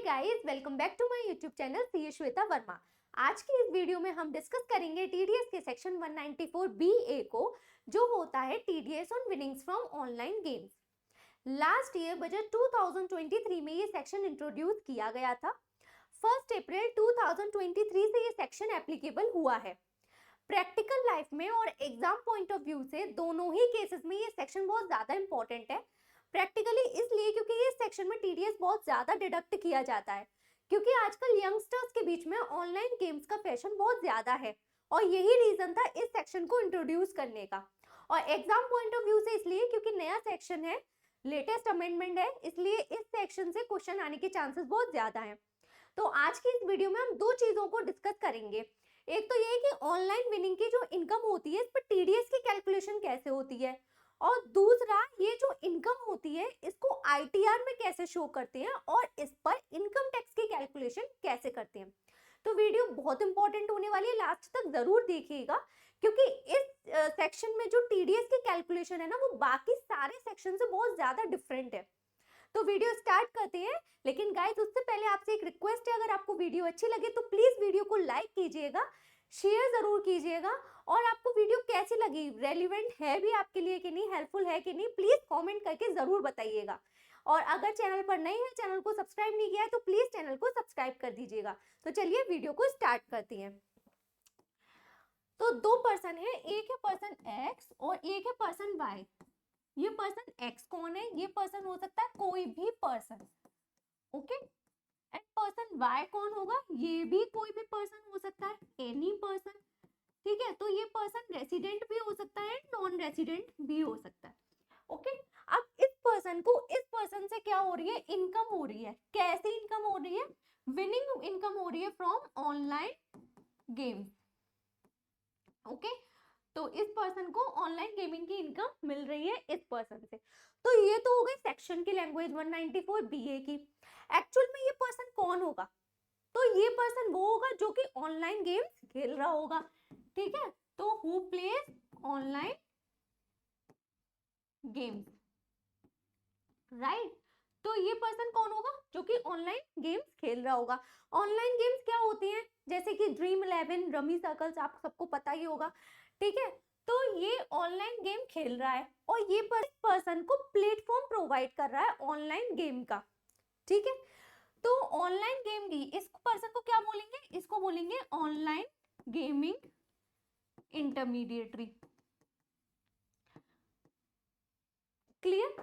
Guys, welcome back to my YouTube channel सी श्वेता वर्मा। आज की इस वीडियो में हम डिस्कस करेंगे टीडीएस के सेक्शन 194 BA को, जो होता है TDS on winnings from online games. Last year budget 2023 में ये सेक्शन इंट्रोड्यूस किया गया था। 1 अप्रैल 2023 से ये सेक्शन एप्लीकेबल हुआ है। प्रैक्टिकल लाइफ में और एग्जाम पॉइंट ऑफ व्यू से दोनों ही केसेस में ये सेक्शन बहुत ज्यादा इंपॉर्टेंट है। प्रैक्टिकली इसलिए क्योंकि ये सेक्शन में टीडीएस बहुत ज्यादा डिडक्ट किया जाता है, क्योंकि आजकल यंगस्टर्स के बीच में ऑनलाइन गेम्स का फैशन बहुत ज्यादा है और यही रीजन था इस सेक्शन को इंट्रोड्यूस करने का। और एग्जाम पॉइंट ऑफ व्यू से इसलिए क्योंकि नया सेक्शन है, लेटेस्ट अमेंडमेंट है, इसलिए इस सेक्शन से क्वेश्चन आने के चांसेस बहुत ज्यादा है। तो आज की इस वीडियो में हम दो चीजों को डिस्कस करेंगे। एक तो ये कि ऑनलाइन विनिंग की जो इनकम होती है, इस पर टीडीएस की कैलकुलेशन कैसे होती है, और दूसरा ये जो इनकम होती है इसको आईटीआर में कैसे शो करते हैं और इस पर इनकम टैक्स की कैलकुलेशन कैसे करते हैं। तो वीडियो बहुत इंपॉर्टेंट होने वाली है, लास्ट तक जरूर देखिएगा, क्योंकि इस सेक्शन में जो टीडीएस की कैलकुलेशन है ना, वो बाकी सारे सेक्शन से बहुत ज्यादा डिफरेंट है। तो वीडियो स्टार्ट करते हैं, लेकिन गाइस उससे पहले आपसे एक रिक्वेस्ट है, अगर आपको वीडियो अच्छी लगे तो प्लीज वीडियो को लाइक कीजिएगा, शेयर जरूर कीजिएगा, और आपको वीडियो कैसी लगी, रेलिवेंट है भी आपके लिए कि नहीं, हेल्पफुल है कि नहीं, प्लीज कमेंट करके जरूर बताइएगा। और अगर चैनल पर नए हैं, चैनल को सब्सक्राइब नहीं किया है, तो प्लीज चैनल को सब्सक्राइब कर दीजिएगा। तो चलिए वीडियो को स्टार्ट करती हैं। तो दो पर्सन है, एक है पर्सन एक्स और एक है पर्सन वाई। ये पर्सन एक्स कौन है? ये पर्सन हो सकता है कोई भी person, okay. And person Y कौन होगा? ये भी कोई भी पर्सन हो सकता है, एनी पर्सन, ठीक है। तो ये पर्सन रेसिडेंट भी हो सकता है, नॉन रेसिडेंट भी हो सकता है, ओके। अब इस पर्सन को इस पर्सन से क्या हो रही है? इनकम हो रही है। कैसी इनकम हो रही है? विनिंग इनकम हो रही है फ्रॉम ऑनलाइन गेम, ओके। तो इस पर्सन को ऑनलाइन गेमिंग की इनकम मिल रही है इस पर्सन से। तो ये तो हो गई सेक्शन की लैंग्वेज 194 BA की। एक्चुअल में ये पर्सन कौन होगा? तो ये पर्सन वो होगा जो कि ऑनलाइन गेम्स खेल रहा होगा, ठीक है। तो who plays online games, right. तो ये पर्सन कौन होगा? जो कि ऑनलाइन गेम्स खेल रहा होगा। ऑनलाइन गेम्स क्या होती हैं? जैसे कि ड्रीम 11, रमी सर्कल्स, आप सबको पता ही होगा, ठीक है। तो ये ऑनलाइन गेम खेल रहा है और ये पर्सन को प्लेटफॉर्म प्रोवाइड कर रहा है ऑनलाइन गेम का, ठीक है। तो ऑनलाइन गेम की इस पर्सन को क्या बोलेंगे? इसको बोलेंगे ऑनलाइन गेमिंग इंटरमीडिएटरी, क्लियर।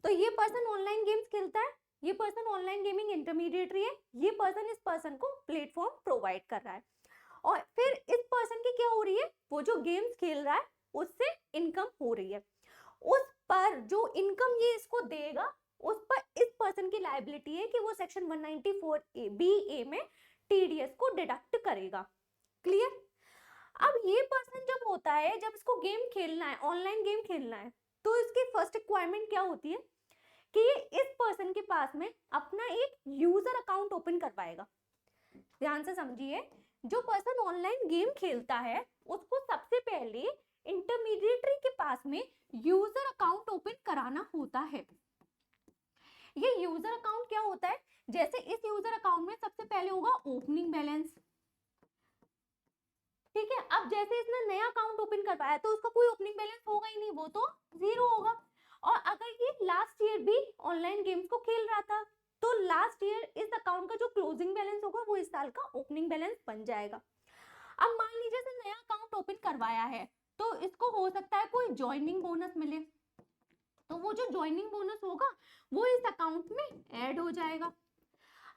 तो ये पर्सन ऑनलाइन गेम्स खेलता है, ये पर्सन ऑनलाइन गेमिंग इंटरमीडिएटरी है, ये पर्सन इस पर्सन को प्लेटफॉर्म प्रोवाइड कर रहा है। और फिर इस पर्सन की क्या हो रही है? वो जो गेम्स खेल रहा है उससे इनकम हो रही है। उस पर जो इनकम ये इसको देगा, उस पर इस पर्सन की लायबिलिटी है कि वो सेक्शन 194 BA में टीडीएस को डिडक्ट करेगा, क्लियर। अब ये पर्सन जब होता है, जब इसको गेम खेलना है, ऑनलाइन गेम खेलना है, तो इसकी फर्स्ट रिक्वायरमेंट क्या होती है कि ये इस पर्सन के पास में अपना एक यूजर अकाउंट ओपन करवाएगा। ध्यान से समझिए, जो पर्सन ऑनलाइन गेम खेलता है उसको सबसे पहले इंटरमीडिएटरी के पास में यूजर अकाउंट ओपन कराना होता है। ये यूजर अकाउंट क्या होता है? जैसे इस यूजर अकाउंट में सबसे पहले होगा ओपनिंग बैलेंस, ठीक है। अब जैसे इसने नया अकाउंट ओपन करवाया तो उसका कोई ओपनिंग बैलेंस होगा ही नहीं, वो तो जीरो होगा। और अगर ये लास्ट ईयर भी ऑनलाइन गेम्स को खेल रहा था, तो लास्ट ईयर इस अकाउंट का जो क्लोजिंग बैलेंस होगा वो इस साल का ओपनिंग बैलेंस बन जाएगा। अब मान लीजिए इसने नया अकाउंट ओपन करवाया है, तो इसको हो सकता है कोई ज्वाइनिंग बोनस मिले, तो वो जो ज्वाइनिंग बोनस होगा वो इस अकाउंट में ऐड हो जाएगा।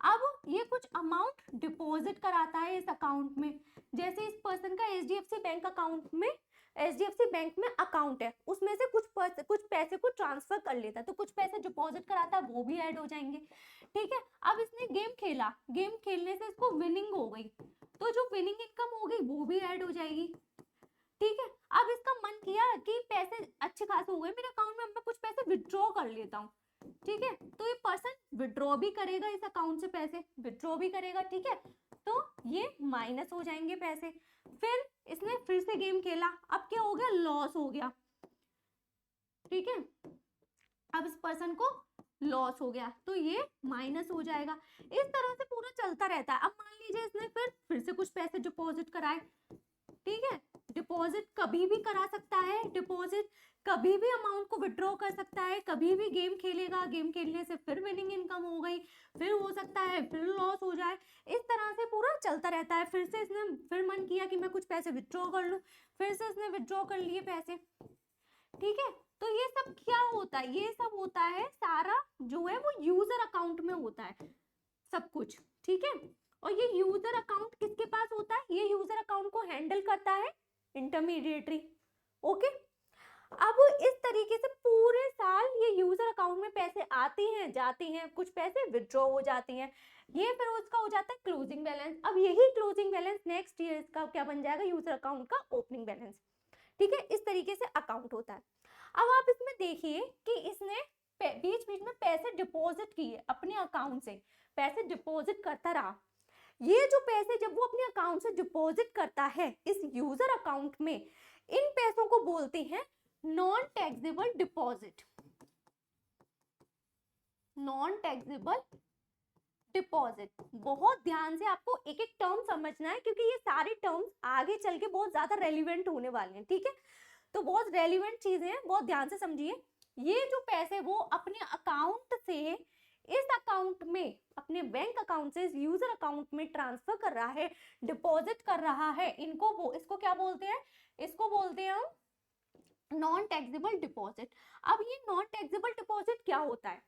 अब ये कुछ अमाउंट डिपॉजिट कराता है इस अकाउंट में। जैसे इस पर्सन का एचडीएफसी बैंक अकाउंट में, एचडीएफसी बैंक में अकाउंट है, उसमें से कुछ पैसे को ट्रांसफर कर लेता है, तो कुछ पैसे डिपॉजिट कराता है, वो भी ऐड हो जाएंगे, ठीक है। अब इसने गेम खेला, गेम खेलने से इसको विनिंग हो गई, तो जो विनिंग इनकम हो गई वो भी ऐड हो जाएगी, ठीक है। अब इसका मन किया कि पैसे अच्छे खासे हो गए मेरे अकाउंट में, मैं कुछ पैसे विड्रॉ कर लेता हूँ, ठीक है। तो ये पर्सन विड्रॉ भी करेगा, इस अकाउंट से पैसे विड्रॉ भी करेगा, ठीक है। तो ये माइनस हो जाएंगे पैसे। फिर इसने फिर से गेम खेला, अब क्या हो गया? लॉस हो गया, ठीक है। अब इस पर्सन को लॉस हो गया तो ये माइनस हो जाएगा। इस तरह से पूरा चलता रहता है। अब मान लीजिए इसने फिर से कुछ पैसे डिपॉजिट कराए, ठीक है, डिपॉजिट कभी भी करा सकता है, डिपॉजिट कभी भी अमाउंट को विड्रॉ कर सकता है, कभी भी गेम खेलेगा, गेम खेलने से फिर विनिंग इनकम हो गई, फिर हो सकता है फिर लॉस हो जाए, इस तरह से पूरा चलता रहता है। फिर से इसने फिर मन किया कि मैं कुछ पैसे विड्रॉ कर लूं, फिर से इसने विड्रॉ कर लिए पैसे, ठीक है। तो ये सब क्या होता है, ये सब होता है सारा जो है वो यूजर अकाउंट में होता है सब कुछ, ठीक है। और ये यूजर अकाउंट किसके पास होता है, ये यूजर अकाउंट को हैंडल करता है इंटरमीडिएटरी, ओके। अब इस तरीके से पूरे साल ये यूजर अकाउंट में पैसे आते हैं जाते हैं, कुछ पैसे विड्रॉ हो जाते हैं, ये फिर उसका हो जाता है क्लोजिंग बैलेंस। अब यही क्लोजिंग बैलेंस नेक्स्ट ईयर का क्या बन जाएगा, यूजर अकाउंट का ओपनिंग बैलेंस, ठीक है। इस तरीके से अकाउंट होता है। अब आप इसमें देखिए कि इसने बीच बीच में पैसे डिपॉजिट किए अपने अकाउंट से, पैसे डिपॉजिट करता रहा। ये जो पैसे जब वो अपने अकाउंट से डिपॉजिट करता है इस यूजर अकाउंट में, इन पैसों को बोलते हैं non taxable deposit, non taxable deposit. बहुत ध्यान से आपको एक एक टर्म समझना है क्योंकि ये सारे टर्म्स आगे चल के बहुत ज्यादा रेलिवेंट होने वाले हैं, ठीक है। तो बहुत रेलिवेंट चीजें हैं, बहुत ध्यान से समझिए। ये जो पैसे वो अपने अकाउंट से इस अकाउंट में, अपने बैंक अकाउंट से इस यूजर अकाउंट में ट्रांसफर कर रहा है, डिपॉजिट कर रहा है, इसको क्या बोलते हैं, इसको बोलते हैं हम नॉन टैक्सेबल डिपॉजिट। अब ये नॉन टैक्सेबल डिपॉजिट क्या होता है,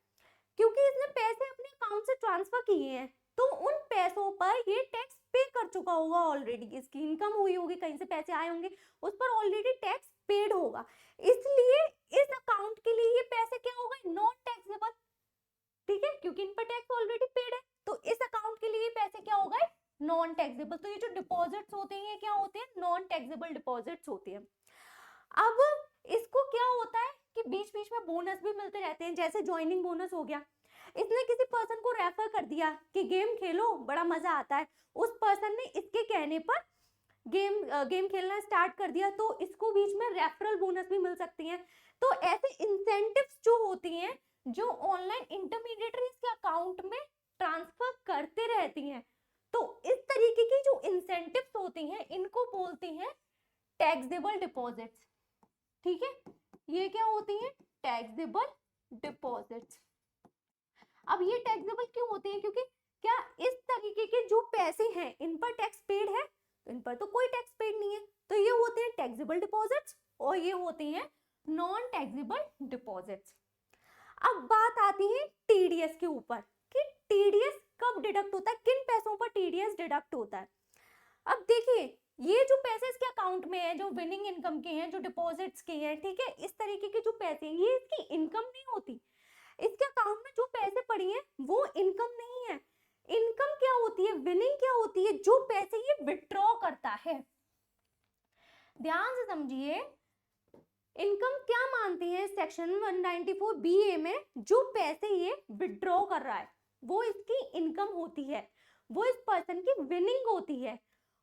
क्योंकि इसने पैसे अपने अकाउंट से ट्रांसफर किए हैं तो उन पैसों पर ये टैक्स पे कर चुका होगा ऑलरेडी, इसकी इनकम हुई होगी, कहीं से पैसे आए होंगे, उस पर ऑलरेडी टैक्स पेड होगा, इसलिए इस अकाउंट के लिए ये पैसे क्या हो गए, नॉन टैक्सेबल, ठीक है, क्योंकि इन पर टैक्स ऑलरेडी पेड है। तो इस अकाउंट के लिए पैसे क्या हो गए, नॉन टैक्सेबल। तो ये जो डिपॉजिट्स होते हैं ये क्या होते हैं, नॉन टैक्सेबल डिपॉजिट्स होते हैं। अब इसको क्या होता है कि बीच बीच में बोनस भी मिलते रहते हैं, जैसे ज्वाइनिंग बोनस हो गया, इसने किसी पर्सन को रेफर कर दिया कि गेम खेलो बड़ा मजा आता है, उस पर्सन ने इसके कहने पर गेम खेलना स्टार्ट कर दिया, तो इसको बीच में रेफरल बोनस भी मिल सकती हैं। तो ऐसे इंसेंटिव्स जो होती हैं जो ऑनलाइन इंटरमीडिएटरीज के अकाउंट में ट्रांसफर करते रहती हैं, तो इस तरीके की जो इंसेंटिव्स होती हैं इनको बोलते हैं टैक्सेबल डिपॉजिट्स, ठीक है। ये क्या होती हैं, टैक्सेबल डिपॉजिट्स। अब ये टैक्सेबल क्यों होते हैं, क्योंकि क्या इस तरीके के जो पैसे हैं इन पर टैक्स पेड है, इन पर तो कोई टैक्स पेड नहीं है, तो ये होते हैं टैक्सेबल डिपॉजिट्स और ये होते हैं नॉन टैक्सेबल डिपॉजिट्स। अब बात आती है टीडीएस के ऊपर कि टीडीएस कब डिडक्ट होता है, किन पैसों पर टीडीएस डिडक्ट होता है। अब देखिए ये जो पैसे इसके अकाउंट में है, जो विनिंग इनकम के हैं, जो डिपॉजिट्स के हैं, ठीक है, इस तरीके के जो पैसे ये इसकी इनकम नहीं होती, इसके अकाउंट में जो पैसे पड़े हैं वो इनकम नहीं है। इनकम क्या होती है, विनिंग क्या होती है, जो पैसे ये विड्रॉ करता है। ध्यान से समझिए, इनकम क्या मानती है सेक्शन 194 BA में, जो पैसे ये विड्रॉ कर रहा है वो इसकी इनकम होती है, वो इस पर्सन की विनिंग होती है,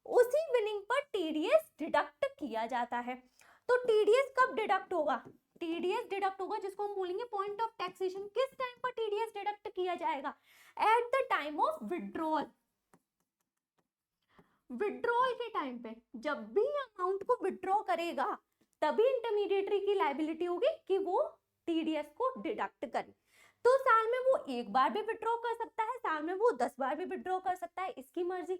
उसी विनिंग पर टीडीएस डिडक्ट किया जाता है। तो टीडीएस कब डिडक्ट होगा, टीडीएस डिडक्ट होगा जिसको हम बोलेंगे पॉइंट ऑफ टैक्सेशन। किस टाइम पर टीडीएस डिडक्ट किया जाएगा, at the time of withdrawal. Withdrawal के टाइम पे जब भी अमाउंट को विड्रॉ करेगा तभी इंटरमीडिएटरी की लायबिलिटी होगी कि वो टीडीएस को डिडक्ट करे। तो साल में वो एक बार भी विड्रॉ कर सकता है, साल में वो 10 बार भी विड्रॉ कर सकता है, इसकी मर्जी,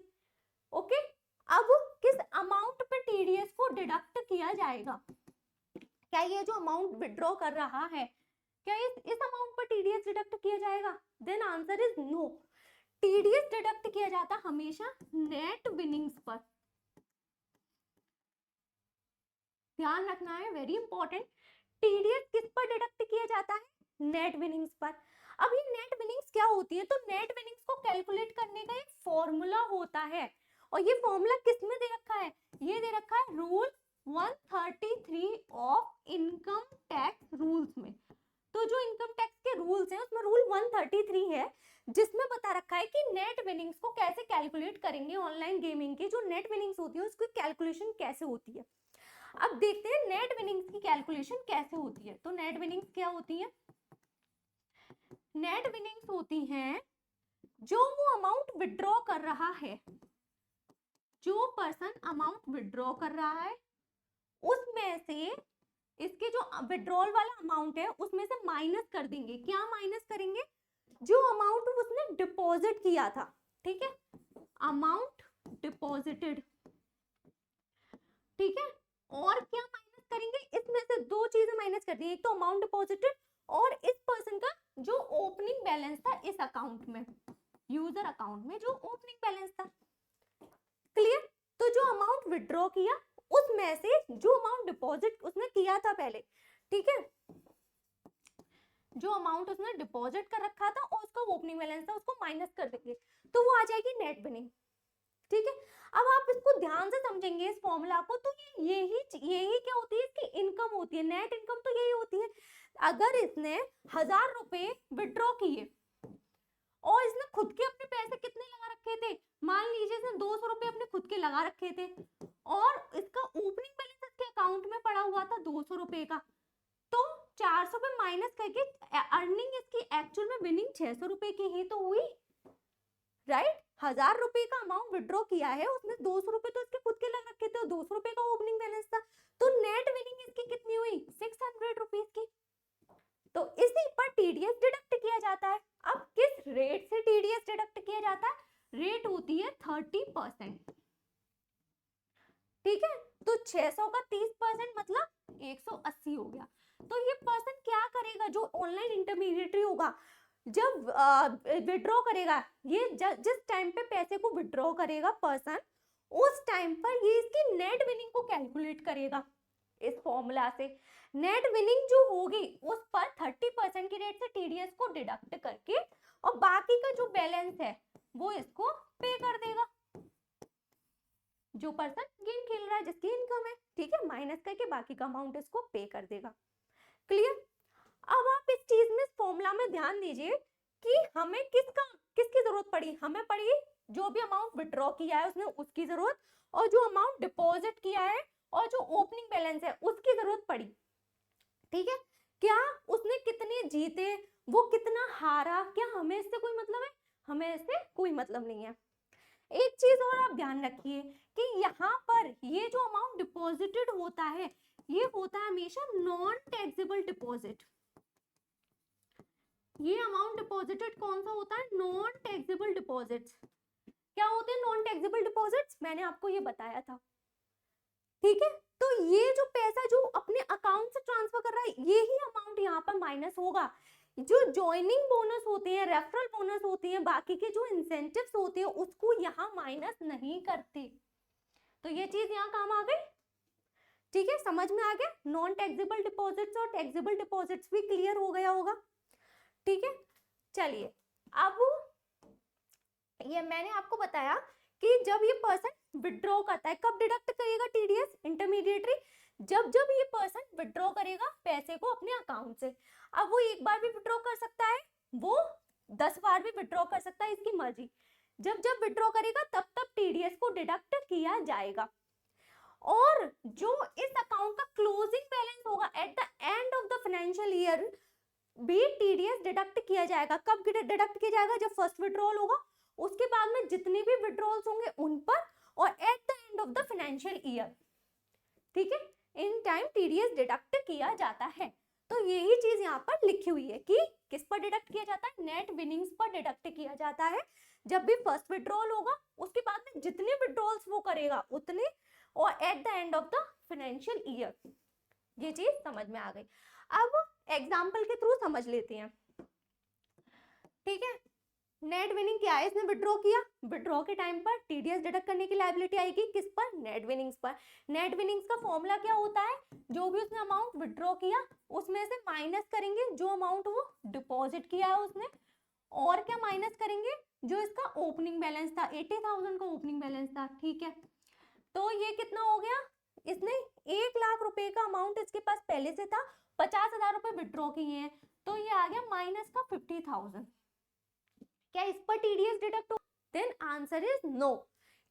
ओके। अब किस अमाउंट पे टीडीएस को डिडक्ट किया जाएगा, क्या ये जो अमाउंट विड्रॉ कर रहा है क्या इस अमाउंट पर टीडीएस डिडक्ट किया जाएगा, then answer is no. TDS deduct किया जाता हमेशा नेट विनिंग्स पर, ध्यान रखना है, वेरी इंपॉर्टेंट। टीडीएस किस पर डिडक्ट किया जाता है, नेट विनिंग्स पर। अब ये नेट विनिंग्स क्या होती है, तो नेट विनिंग्स को कैलकुलेट करने का एक फॉर्मूला होता है और ये फॉर्मूला किस में दे रखा है, ये दे रखा है rule 133 of income tax rules में। तो जो इनकम टैक्स के रूल्स हैं उसमें रूल 133 है जिसमें बता रखा है कि नेट विनिंग्स को कैसे कैलकुलेट करेंगे, ऑनलाइन गेमिंग की जो नेट विनिंग्स होती है उसकी कैलकुलेशन कैसे होती है। अब देखते हैं नेट विनिंग्स की कैलकुलेशन कैसे होती है। तो नेट विनिंग्स क्या होती है, नेट विनिंग्स होती हैं जो वो अमाउंट विड्रॉ कर रहा है, जो पर्सन अमाउंट विड्रॉ कर रहा है उसमें से इसके जो विड्रॉल वाला अमाउंट है उसमें से माइनस कर देंगे। क्या माइनस करेंगे? जो अमाउंट उसने डिपॉजिट किया था, ठीक है, अमाउंट डिपॉजिटेड, ठीक है। और क्या माइनस करेंगे? इसमें से दो चीजें माइनस कर दी, एक तो अमाउंट डिपॉजिटेड और इस पर्सन का जो ओपनिंग बैलेंस था इस अकाउंट में, यूजर अकाउंट में जो ओपनिंग बैलेंस था। क्लियर? तो जो अमाउंट विड्रॉ किया उसमें से जो अमाउंट डिपॉजिट उसने किया था पहले, ठीक है, जो अमाउंट उसने डिपॉजिट कर रखा था और उसका ओपनिंग बैलेंस था उसको माइनस कर देंगे, तो वो आ जाएगी नेट विनिंग। ठीक है, अब आप इसको ध्यान से समझेंगे इस फॉर्मूला को, तो यही क्या होती है, इसकी इनकम होती है, नेट इनकम तो यही होती है। अगर इसने 1000 रुपए विड्रॉ किए और इसने खुद के अपने पैसे कितने लगा रखे थे, मान लीजिए इसने 200 रुपए अपने खुद के लगा रखे थे और इसका ओपनिंग बैलेंस इसके अकाउंट में पड़ा हुआ था 200 रुपए का, तो 400 पे माइनस करके अर्निंग इसकी एक्चुअल में विनिंग 600 रुपए की ही तो हुई, राइट। 1000 रुपए का अमाउंट विड्रॉ किया है, उसने 200 रुपए तो इसके खुद के लग रखे थे, 200 रुपए का ओपनिंग बैलेंस था, तो नेट विनिंग इसकी कितनी हुई, 600 रुपीज की। तो इसी पर टीडीएस डिडक्ट किया जाता है। अब किस रेट से टीडीएस डिडक्ट किया जाता है? रेट होती है 30%, ठीक है। तो 600 का 30% मतलब 180 हो गया। तो ये पर्सन क्या करेगा, जो ऑनलाइन इंटरमीडिएटरी होगा, जब विड्रॉ करेगा, ये जिस टाइम पे पैसे को विड्रॉ करेगा पर्सन, उस टाइम पर ये इसकी नेट विनिंग को कैलकुलेट करेगा इस फॉर्मूला से। नेट विनिंग जो होगी उस पर 30% की रेट से टीडीएस को डिडक्ट करके और बाकी का जो बैलेंस है वो इसको पे कर देगा, जो पर्सन गेम खेल रहा है, जिसकी इनकम है, ठीक है, माइनस करके बाकी का अमाउंट इसको पे कर देगा। क्लियर? अब आप इस चीज में, इस फॉर्मूला में ध्यान दीजिए कि हमें किसकी जरूरत पड़ी, हमें पड़ी जो भी अमाउंट विड्रॉ किया है उसने उसकी जरूरत, और जो अमाउंट डिपॉजिट किया है और जो ओपनिंग बैलेंस है उसकी जरूरत पड़ी, ठीक है। क्या उसने कितने जीते, वो कितना हारा, क्या हमें इससे कोई मतलब है? हमें इससे कोई मतलब नहीं है। एक चीज और आप ध्यान रखिए कि यहाँ पर ये जो अमाउंट डिपॉजिटेड होता है ये होता है हमेशा नॉन टैक्सेबल डिपॉजिट। ये अमाउंट डिपॉजिटेड कौन सा होता है? Non taxable deposits. क्या होते हैं नॉन टैक्सेबल डिपॉजिट्स? मैंने आपको ये बताया था, ठीक है। तो ये जो पैसा जो अपने अकाउंट से ट्रांसफर कर रहा है यही अमाउंट यहाँ पर माइनस होगा। जो ज्वाइनिंग बोनस होते हैं, रेफरल बोनस होती है, बाकी के जो इंसेंटिव्स होते हैं उसको यहाँ माइनस नहीं करते। तो ये चीज यहाँ काम आ गई, ठीक है, समझ में आ गया। नॉन टैक्सेबल डिपॉजिट्स और टैक्सेबल डिपॉजिट्स भी क्लियर हो गया होगा, ठीक है। चलिए, अब ये मैंने आपको बताया कि जब ये पर्सन विड्रॉ करता है, कब डिडक्ट करेगा टीडीएस इंटरमीडिएटरी? जब ये पर्सन विड्रॉ करेगा पैसे को अपने अकाउंट से। अब वो एक बार भी विड्रॉ कर सकता है, वो 10 बार भी विड्रॉ कर सकता है, इसकी मर्जी। जब विड्रॉ करेगा तब टीडीएस को डिडक्ट किया जाएगा। और जो इस अकाउंट का क्लोजिंग बैलेंस होगा at the end of the financial year भी टीडीएस डिडक्ट किया जाएगा। कब डिडक्ट किया जाएगा? जब फर्स्ट विड्रॉल होगा, उसके बाद में जितने भी विड्रॉल्स होंगे उन पर, और at the end of the financial year, ठीक है, इन टाइम टीडीएस डिडक्ट किया जाता है। तो यही चीज यहाँ पर लिखी हुई है कि किस पर डिडक्ट किया जाता है? नेट विनिंग्स पर डिडक्ट किया जाता है। जब भी फर्स्ट विड्रॉल होगा उसके बाद में जितने विड्रॉल्स वो करेगा उतने, और at the end of the financial year. ये चीज समझ में आ गई। अब एग्जाम्पल के थ्रू समझ लेते हैं, ठीक है। नेट विनिंग क्या है? इसने विड्रॉ किया, विड्रॉ के टाइम पर टीडीएस डिडक्ट करने की लायबिलिटी आएगी किस पर? नेट विनिंग्स पर। नेट विनिंग्स का फॉर्मूला क्या होता है? जो भी उसने अमाउंट विड्रॉ किया उसमें से माइनस करेंगे जो अमाउंट वो डिपॉजिट किया है उसने, और क्या माइनस करेंगे? जो इसका ओपनिंग बैलेंस था, 80,000 का ओपनिंग बैलेंस था, ठीक है। तो ये कितना हो गया? इसने 1 लाख रुपए का अमाउंट इसके पास पहले से था, 50,000 रुपए विड्रॉ किए हैं, तो ये आ गया माइनस का 50,000। क्या इस पर टीडीएस डिडक्ट हो? देन आंसर इज नो,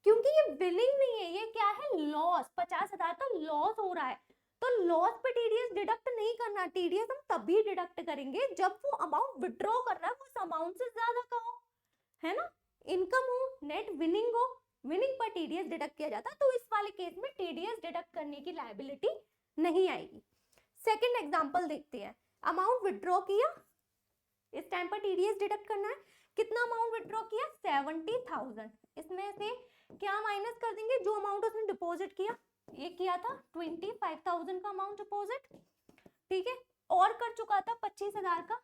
क्योंकि ये विनिंग नहीं है, ये क्या है? लॉस। 50,000 का लॉस हो रहा है, तो लॉस पे टीडीएस डिडक्ट नहीं करना, टीडीएस हम तभी डिडक्ट करेंगे जब वो अमाउंट विड्रॉ कर रहा है वो उस अमाउंट से ज्यादा का हो, है ना, इनकम हो, नेट विनिंग हो, विनिंग पर टीडीएस डिडक्ट किया जाता है, तो इस वाले केस में टीडीएस डिडक्ट करने की लायबिलिटी नहीं आएगी। सेकंड एग्जांपल देखते हैं, अमाउंट विड्रॉ किया, इस टाइम पर टीडीएस डिडक्ट करना है, कितना अमाउंट विड्रॉ किया 70,000, इसमें से क्या माइनस कर देंगे, जो अमाउंट उसने डिपॉजिट किया, ये किया था 25,000 का अमाउंट डिपॉजिट, ठीक है, और कर चुका था 25,000 का,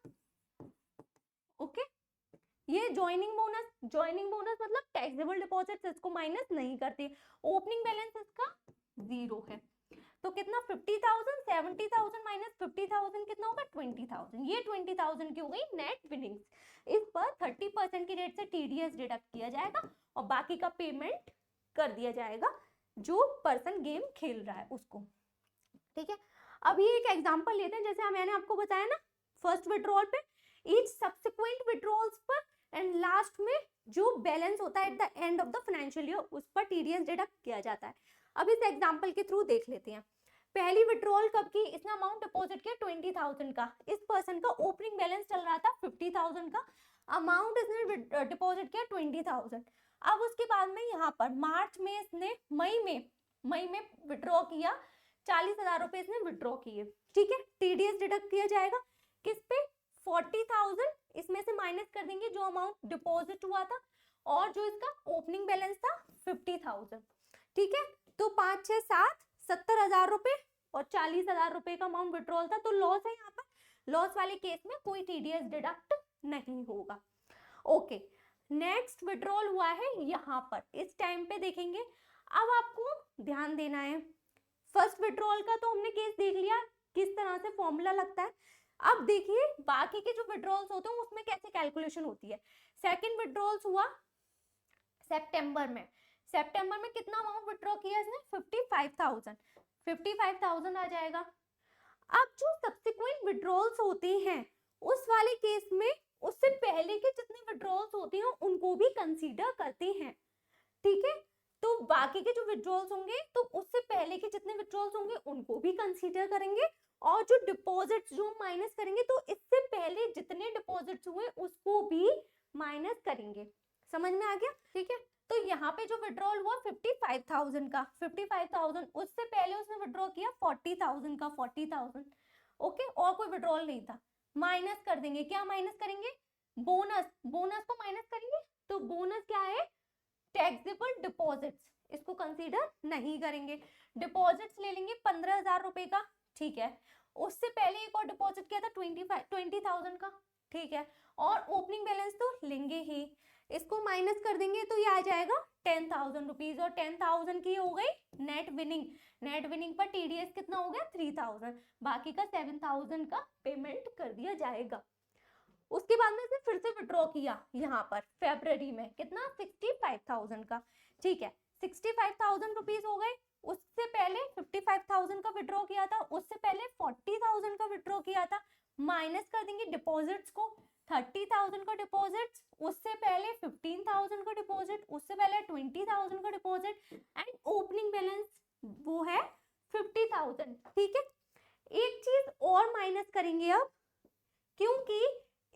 ओके, ये ज्वाइनिंग बोनस, ज्वाइनिंग बोनस मतलब टैक्सेबल डिपॉजिट, इसको माइनस नहीं करते, ओपनिंग बैलेंस इसका 0 है, तो कितना 50,000, 70,000 माइनस 50,000 कितना होगा 20,000, ये 20,000 की हो गई नेट विनिंग्स, इस पर 30% की रेट से टीडीएस डिडक्ट किया जाएगा और बाकी का पेमेंट कर दिया जाएगा जो पर्सन गेम खेल रहा है उसको, ठीक है। अब ये एक एग्जांपल लेते हैं, जैसे मैंने आपको बताया ना फर्स्ट विड्रॉल पे, ईच सब्सिक्वेंट विड्रॉल्स पर एंड लास्ट में जो बैलेंस होता है at the end of the financial year उस पर टीडीएस डिडक्ट किया जाता है। अब इस एग्जांपल के थ्रू देख लेते हैं, पहली विड्रॉल कब की, इसने अमाउंट डिपॉजिट किया 20,000 का, इस पर्सन का ओपनिंग बैलेंस चल रहा था 50,000 का, अमाउंट इसने डिपॉजिट किया 20,000, अब उसके बाद में यहाँ पर मार्च में इसने मई में विड्रॉ किया 40,000 रुपए इसने विड्रॉ किए, ठीक है, टीडीएस डिडक्ट किया जाएगा किस पे 40,000, इसमें से माइनस कर देंगे जो अमाउंट डिपॉजिट हुआ था और जो इसका ओपनिंग बैलेंस था 50,000, ठीक है, तो 5 6 7 70,000 रुपए और 40,000 रुपए का अमाउंट विड्रॉल था, तो लॉस है यहाँ पर, लॉस वाले केस में कोई टीडीएस डिडक्ट नहीं होगा, ओके। नेक्स्ट विड्रॉल हुआ है यहाँ पर, इस टाइम पे देखेंगे, अब आपको ध्यान देना है, फर्स्ट विड्रॉल का तो हमने केस देख लिया किस तरह से फॉर्मूला लगता है, अब देखिए बाकी के जो विड्रॉल्स होते हैं उसमें कैसे कैलकुलेशन होती है। सेकंड विड्रॉल्स हुआ सितंबर में कितना अमाउंट विड्रॉ किया इसने 55,000 आ जाएगा। अब जो सब्सिक्वेंट विड्रॉल्स होते हैं उस वाले केस में उससे पहले के जितने विड्रॉल्स होते हैं उनको भी कंसीडर करते हैं, ठीक है, तो बाकी के जो विड्रॉल्स होंगे तो उससे पहले के जितने विड्रॉल्स होंगे उनको भी कंसीडर करेंगे और जो डिपॉजिट्स जो माइनस करेंगे तो इससे पहले जितने डिपॉजिट्स हुए उसको भी माइनस करेंगे, समझ में आ गया, ठीक है। तो यहाँ पे जो विड्रॉल हुआ 55,000 का 55,000, उससे पहले उसने विड्रॉ किया 40,000 का 40,000, ओके, और कोई विड्रॉल नहीं था, माइनस कर देंगे, क्या माइनस करेंगे, बोनस को माइनस करेंगे, तो बोनस क्या है टैक्सेबल डिपॉजिट्स, इसको कंसीडर नहीं करेंगे, डिपॉजिट्स ले लेंगे 15,000 रुपए का, ठीक है, उससे पहले एक और डिपॉजिट किया था 20,000 का, ठीक है, और ओपनिंग बैलेंस तो लेंगे ही, इसको माइनस कर देंगे तो ये आ जाएगा 10,000 रुपीज और 10,000 की हो गई नेट विनिंग पर टीडीएस कितना हो गया 3,000, बाकी का 7,000 का पेमेंट कर दिया जाएगा। उसके बाद में इसने फिर से विड्रॉ किया यहाँ पर फरवरी में कितना 65,000 का, ठीक है, 65,000 रुपीज हो गए, उससे पहले 55,000 का विड्रॉ किया था, उससे पहले 40,000 का विड्रॉ किया था, माइनस कर देंगे डिपॉजिट्स को 30,000 का डिपॉजिट, उससे पहले 15,000 का डिपॉजिट, उससे पहले 20,000 का डिपॉजिट एंड ओपनिंग बैलेंस वो है 50,000, ठीक है। एक चीज और माइनस करेंगे अब, क्योंकि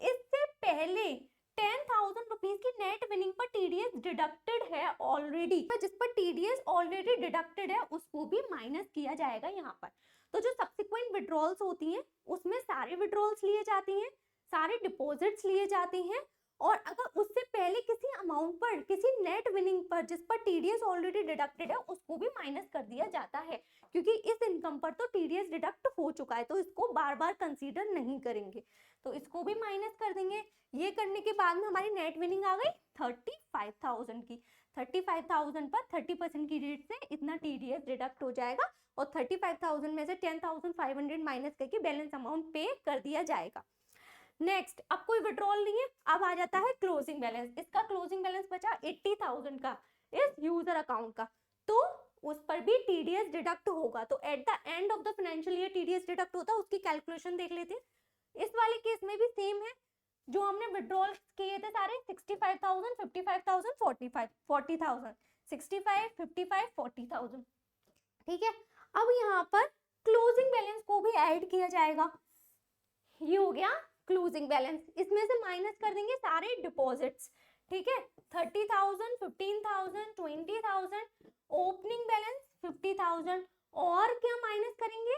इससे पहले 10,000 रुपीज की नेट विनिंग पर टीडीएस डिडक्टेड है ऑलरेडी, जिस पर टीडीएस ऑलरेडी डिडक्टेड है उसको भी माइनस किया जाएगा यहाँ पर। तो जो सब्सिक्वेंट विड्रॉल्स होती हैं उसमें सारे विड्रॉल्स लिए जाते हैं, सारे डिपॉजिट्स लिए जाते हैं, और अगर उससे पहले किसी अमाउंट पर किसी नेट विनिंग पर जिस पर टीडीएस ऑलरेडी डिडक्टेड है उसको भी माइनस कर दिया जाता है, क्योंकि इस इनकम पर तो टीडीएस डिडक्ट हो चुका है तो इसको बार बार कंसीडर नहीं करेंगे, तो इसको भी माइनस कर देंगे। ये करने के बाद में हमारी नेट विनिंग आ गई 35,000 की, 35,000 पर 30% की रेट से इतना टीडीएस डिडक्ट हो जाएगा और 35,000 में से 10,500 माइनस करके बैलेंस अमाउंट पे कर दिया जाएगा। नेक्स्ट, अब कोई विड्रॉल नहीं है, अब आ जाता है क्लोजिंग बैलेंस, इसका क्लोजिंग बैलेंस बचा 80,000 का इस यूजर अकाउंट का, तो उस पर भी टीडीएस डिडक्ट होगा, तो at the end of the financial year TDS deduct होता है, उसकी कैलकुलेशन देख लेते हैं। इस वाले केस में भी सेम है, जो हमने विड्रॉल किए थे सारे 65,000, 55,000, 40,000, 65, 55, 40,000, ठीक है। अब यहाँ पर क्लोजिंग बैलेंस को भी ऐड किया जाएगा। ये हो गया क्लोजिंग बैलेंस। इसमें से माइनस कर देंगे सारे डिपॉजिट्स, ठीक है, 30,000, 15,000, 20,000, ओपनिंग बैलेंस 50,000, और क्या माइनस करेंगे,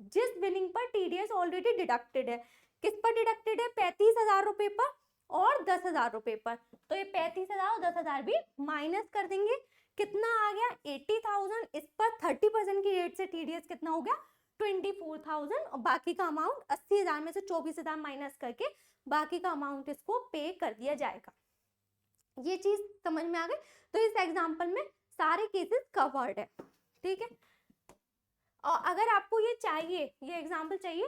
जिस बिलिंग पर टीडीएस ऑलरेडी डिडक्टेड है। किस पर डिडक्टेड है, 35,000 रुपए पर और 10,000 रुपए पर। तो ये 35,000 और 10,000 भी माइनस कर देंगे। कितना आ गया, 80,000। इस पर 30% की रेट से टीडीएस कितना हो गया, 24,000, और बाकी का अमाउंट 80,000 में से 24,000 माइनस करके बाकी का अमाउंट इसको पे कर दिया जाएगा। ये चीज समझ में आ गई। तो इस एग्जांपल में सारे केसेस कवर्ड है, ठीक है। और अगर आपको ये चाहिए, ये एग्जांपल चाहिए,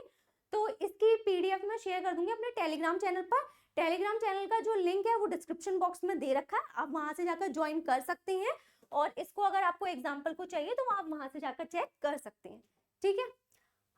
तो इसकी पीडीएफ में शेयर कर दूंगी अपने टेलीग्राम चैनल पर। टेलीग्राम चैनल का जो लिंक है वो डिस्क्रिप्शन बॉक्स में दे रखा है, आप वहां से जाकर ज्वाइन कर सकते हैं। और इसको अगर आपको एग्जाम्पल को चाहिए तो आप वहां से जाकर चेक कर सकते हैं, ठीक है।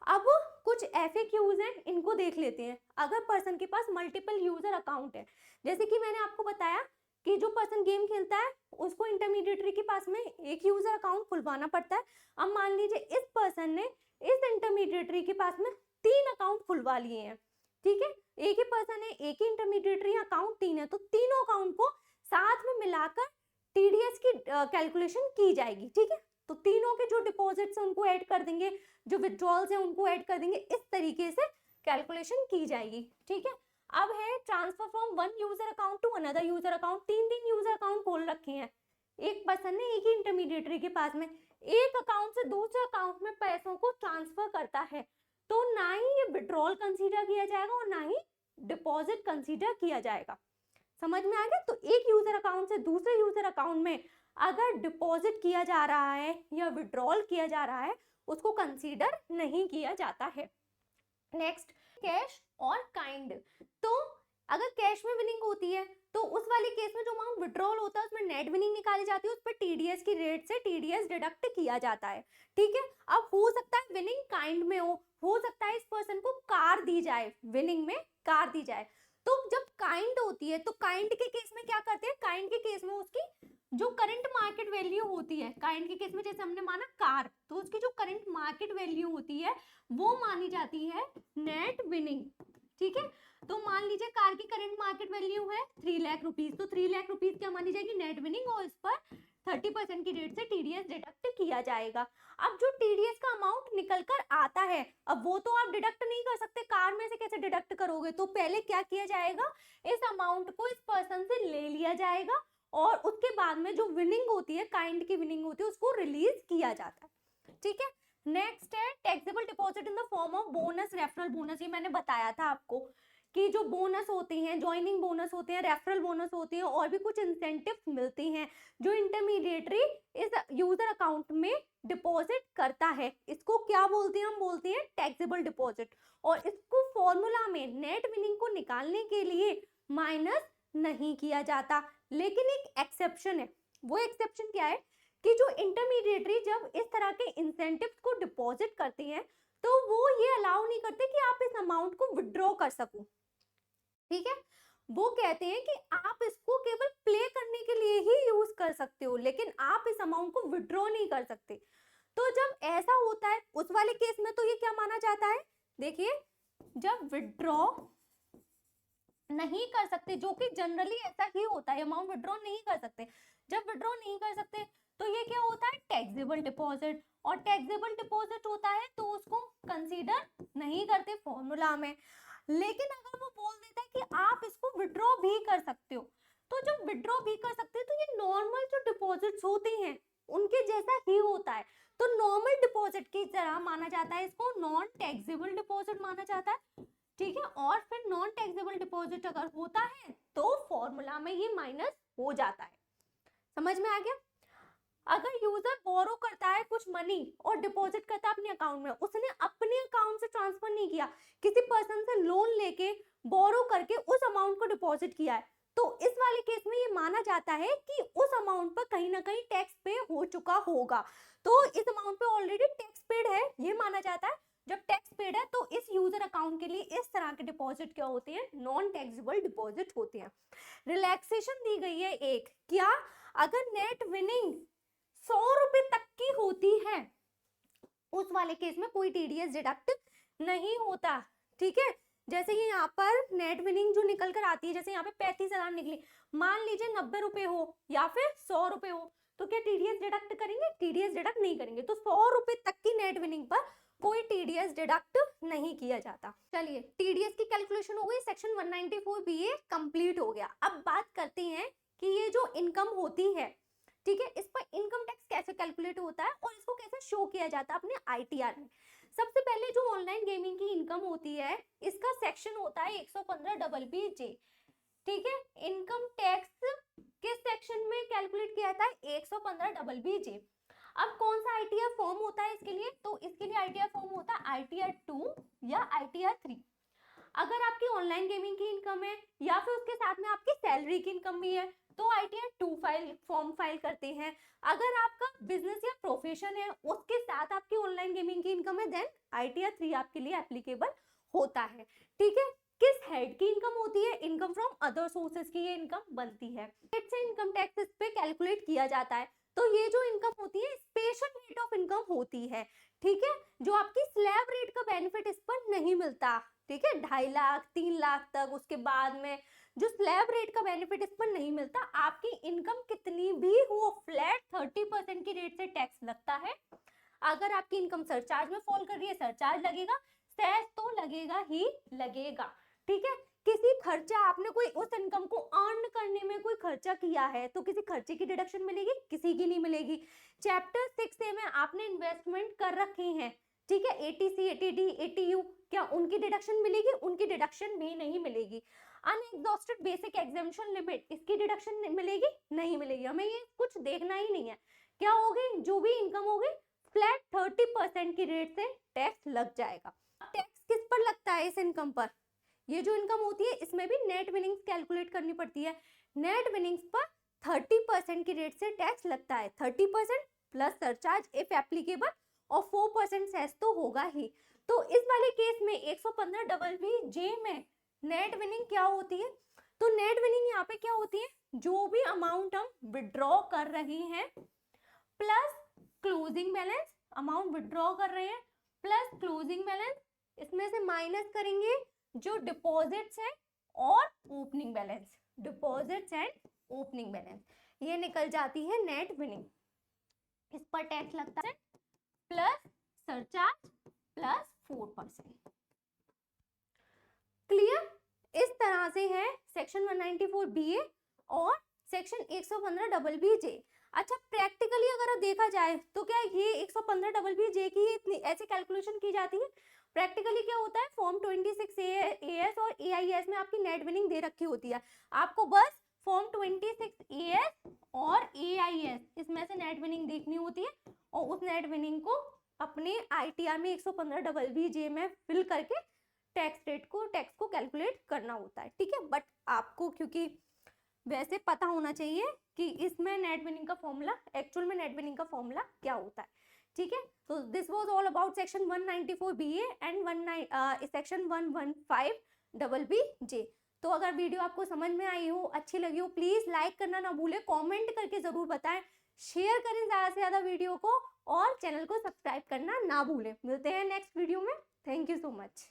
अब कुछ FAQs हैं, इनको देख लेते हैं। अगर पर्सन के पास मल्टीपल यूजर अकाउंट है, जैसे कि मैंने आपको बताया कि जो पर्सन गेम खेलता है उसको इंटरमीडिएटरी के पास में एक यूजर अकाउंट खुलवाना पड़ता है। अब मान लीजिए इस पर्सन ने इस इंटरमीडिएटरी के पास में 3 अकाउंट खुलवा लिए हैं, ठीक है। एक ही पर्सन है, एक ही इंटरमीडिएटरी अकाउंट 3 है, तो तीनों अकाउंट को साथ में मिलाकर टीडीएस की कैलकुलेशन की जाएगी, ठीक है। तो तीनों के जो डिपॉजिट्स हैं उनको ऐड कर देंगे, जो विड्रॉल्स हैं उनको ऐड कर देंगे, इस तरीके से कैलकुलेशन की जाएगी, ठीक है। अब है transfer from one user account to another user account. 3 user account खोल रखे हैं, एक पर्सन ने एक ही इंटरमीडिएटरी के पास में एक अकाउंट से दूसरे अकाउंट में पैसों को ट्रांसफर करता है, तो ना ही ये विड्रॉल कंसीडर किया जाएगा और ना ही डिपॉजिट कंसीडर किया जाएगा। समझ में आ गया। तो एक यूजर अकाउंट से दूसरे यूजर अकाउंट में अगर डिपॉजिट किया जा रहा है या विड्रॉल किया जा रहा है उसको कंसीडर नहीं किया जाता है। नेक्स्ट, कैश और काइंड। तो अगर कैश में विनिंग होती है तो उस वाले केस में जो अमाउंट विड्रॉल होता है उसमें नेट विनिंग निकाली जाती है, उस पर टीडीएस की रेट से टीडीएस डिडक्ट किया जाता है, ठीक है। अब हो सकता है विनिंग काइंड में हो सकता है इस पर्सन को कार दी जाए, विनिंग में कार दी जाए। तो जब काइंड होती है तो काइंड के केस में क्या करते हैं, काइंड के केस में उसकी जो करंट मार्केट वैल्यू होती है, काइंड के केस में जैसे हमने माना कार, तो उसकी जो करंट मार्केट वैल्यू होती है वो मानी जाती है नेट विनिंग, ठीक है। तो मान लीजिए कार की करंट मार्केट वैल्यू है 3 लाख रुपीज, तो 3 लाख रुपीज क्या मानी जाएगी, नेट विनिंग, और इस पर 30% की रेट से टीडीएस डिडक्ट किया जाएगा। अब जो टीडीएस का अमाउंट निकल कर आता है, अब वो तो आप डिडक्ट नहीं कर सकते, कार में से कैसे डिडक्ट करोगे, तो पहले क्या किया जाएगा, इस अमाउंट को इस पर्सन से ले लिया जाएगा और उसके बाद में जो विनिंग होती है, काइंड की विनिंग होती है, उसको रिलीज किया जाता है, ठीक है। नेक्स्ट है taxable deposit in the form of bonus, referral bonus. ये मैंने बताया था आपको कि जो बोनस होते हैं, ज्वाइनिंग बोनस होते हैं, रेफरल बोनस होते हैं, और भी कुछ इंसेंटिव्स मिलती हैं जो इंटरमीडिएटरी इस यूजर अकाउंट में डिपॉजिट करता है, इसको क्या बोलते हैं, हम बोलते हैं टैक्सेबल डिपॉजिट। और इसको फॉर्मूला में नेट विनिंग को निकालने के लिए माइनस नहीं किया जाता, लेकिन एक एक्सेप्शन है। वो एक्सेप्शन क्या है कि जो इंटरमीडिएटरी जब इस तरह के इंसेंटिव्स को डिपॉजिट करते हैं तो वो ये अलाउ नहीं करते कि आप इस अमाउंट को विड्रॉ कर सको, ठीक है। वो कहते हैं कि आप इसको केवल प्ले करने के लिए ही यूज कर सकते हो, लेकिन आप इस अमाउंट को विड्रॉ नहीं कर सकते। तो जब ऐसा होता है उस वाले केस में तो ये क्या माना जाता है, देखिए जब विड्रॉ नहीं कर सकते, जो कि जनरली ऐसा ही होता है, अमाउंट विड्रॉ नहीं कर सकते, जब विड्रॉ नहीं कर सकते तो ये क्या होता है, टैक्सेबल डिपॉजिट। और टैक्सेबल डिपॉजिट होता है तो उसको कंसीडर नहीं करते फॉर्मूला में। लेकिन अगर वो बोल देता है कि आप इसको विड्रॉ भी कर सकते हो, तो जब विड्रॉ भी कर सकते हैं तो ये नॉर्मल जो डिपॉजिट्स होते हैं उनके जैसा ही होता है, तो नॉर्मल डिपॉजिट की तरह माना जाता है, इसको नॉन टैक्सेबल डिपॉजिट माना जाता है, ठीक है। और फिर नॉन टैक्सेबल डिपॉजिट अगर होता है तो फॉर्मूला में ये माइनस हो जाता है। समझ में आ गया। अगर यूजर बोरो करता है कुछ मनी और डिपॉजिट करता है अपने अकाउंट में, उसने अपने अकाउंट से ट्रांसफर नहीं किया, किसी पर्सन से लोन लेके बोरो करके उस अमाउंट को डिपॉजिट किया है, तो इस वाले केस में ये माना जाता है कि उस अमाउंट पर कहीं ना कहीं टैक्स पे हो चुका होगा, तो इस अमाउंट पे ऑलरेडी टैक्स पेड है, ये माना जाता है। जब टैक्स पेड है तो इस यूजर अकाउंट के लिए इस तरह के डिपॉजिट क्या होते हैं, नॉन टैक्सेबल डिपॉजिट होते हैं। रिलैक्सेशन दी गई है एक, क्या, अगर नेट विनिंग 100 रुपए तक की होती है उस वाले केस में कोई टीडीएस डिडक्ट नहीं होता। ठीक है, जैसे ये यहाँ पर नेट विनिंग जो निकल कर आती है, जैसे यहाँ पे 35,000 निकली, मान लीजिए 90 रुपए हो या फिर 100 रुपए हो, तो क्या टीडीएस डिडक्ट करेंगे? टीडीएस डिडक्ट नहीं करेंगे। तो 100 रुपए तक की नेट विनिंग पर कोई टीडीएस डिडक्ट नहीं किया जाता। चलिए, टीडीएस की कैलकुलेशन हो गई, सेक्शन 194 बीए कंप्लीट हो गया। अब बात करते हैं कि ये जो इनकम होती है, ठीक है, इस पर इनकम टैक्स कैसे कैलकुलेट होता है और इसको कैसे शो किया जाता है अपने आईटीआर में। सबसे पहले जो ऑनलाइन गेमिंग की इनकम होती है, इसका सेक्शन होता है 115BBJ। ठीक है, इनकम टैक्स किस सेक्शन में कैलकुलेट किया जाता है? 115BBJ। अब कौन सा आईटीआर फॉर्म होता है इसके लिए? तो इसके लिए आईटीआर फॉर्म होता है आईटीआर 2 या आईटीआर 3। अगर आपकी ऑनलाइन गेमिंग की इनकम है या फिर उसके साथ में आपकी सैलरी की इनकम भी है तो आईटीआर 2 फॉर्म फाइल करते हैं। अगर आपका बिजनेस या प्रोफेशन है उसके साथ आपकी ऑनलाइन गेमिंग की इनकम है, देन आईटीआर 3 आपके लिए एप्लीकेबल होता है। ठीक है, किस हेड की इनकम होती है? इनकम फ्रॉम अदर सोर्सेज की ये इनकम बनती है। हेड से इनकम टैक्स इस पे कैलकुलेट किया जाता है। तो ये जो इनकम होती है स्पेशल रेट ऑफ इनकम होती है। ठीक है, जो आपकी स्लैब रेट का बेनिफिट इस पर नहीं मिलता। ठीक है, 2.5 लाख 3 लाख तक, उसके बाद में जो स्लैब रेट का बेनिफिट इस पर नहीं मिलता। आपकी इनकम कितनी भी हो, फ्लैट 30% की रेट से टैक्स लगता है। अगर आपकी इनकम सरचार्ज में फॉल कर रही है, सरचार्ज लगेगा, सेस तो लगेगा ही लगेगा। ठीक है, किसी खर्चा आपने कोई उस इनकम को अर्न करने में कोई खर्चा किया है तो किसी खर्चे की डिडक्शन मिलेगी? किसी की नहीं मिलेगी। चैप्टर 6A में आपने इन्वेस्टमेंट कर रखे हैं, ठीक है, एटीसी, एटीडी, एटीयू, क्या उनकी डिडक्शन मिलेगी? उनकी डिडक्शन भी नहीं मिलेगी। अनएग्जॉस्टेड बेसिक एग्जेम्पशन लिमिट, इसकी डिडक्शन मिलेगी? नहीं मिलेगी। हमें ये कुछ देखना ही नहीं है। क्या होगी? जो भी इनकम होगी फ्लैट 30% की रेट से टैक्स लग जाएगा। टैक्स किस पर लगता है इस इनकम पर? ये जो इनकम होती है इसमें भी नेट विनिंग्स कैलकुलेट करनी पड़ती है। नेट विनिंग्स पर 30% की रेट से टैक्स लगता है। 30% प्लस सरचार्ज इफ एप्लीकेबल, और 4% सेस तो होगा ही। तो इस वाले केस में 115BBJ में नेट विनिंग क्या होती है? तो नेट विनिंग यहाँ पे क्या होती है? जो भी अमाउंट हम विड्रॉ कर रहे हैं plus closing balance, amount withdraw कर रहे हैं प्लस क्लोजिंग बैलेंस, इसमें से माइनस करेंगे जो डिपॉजिट्स है और opening balance, deposits and opening balance, ये निकल जाती है नेट विनिंग। इस पर टैक्स लगता है प्लस सरचार्ज प्लस 4%। क्लियर? इस तरह से है सेक्शन 194BA और सेक्शन 115BBJ। अच्छा, प्रैक्टिकली अगर देखा जाए तो क्या ये 115BBJ की इतनी ऐसे कैलकुलेशन की जाती है? प्रैक्टिकली क्या होता है, फॉर्म 26AS और AIS में आपकी नेट विनिंग दे रखी होती है। आपको बस फॉर्म 26AS और AIS इसमें से नेट विनिंग देखनी होती है और उस नेट विनिंग को अपने आईटीआर में 115BBJ में फिल करके टैक्स को कैलकुलेट करना होता है। ठीक है, बट आपको क्योंकि वैसे पता होना चाहिए कि इसमें नेट विनिंग का फॉर्मूला, एक्चुअल में नेट विनिंग का फॉर्मूला क्या होता है। ठीक है, तो this was all about section 194BA and section 115BBJ। तो अगर वीडियो आपको समझ में आई हो, अच्छी लगी हो, प्लीज लाइक करना ना भूले, कमेंट करके जरूर बताएं, शेयर करें ज्यादा से ज्यादा वीडियो को और चैनल को सब्सक्राइब करना ना भूलें। मिलते हैं नेक्स्ट वीडियो में। Thank you so much.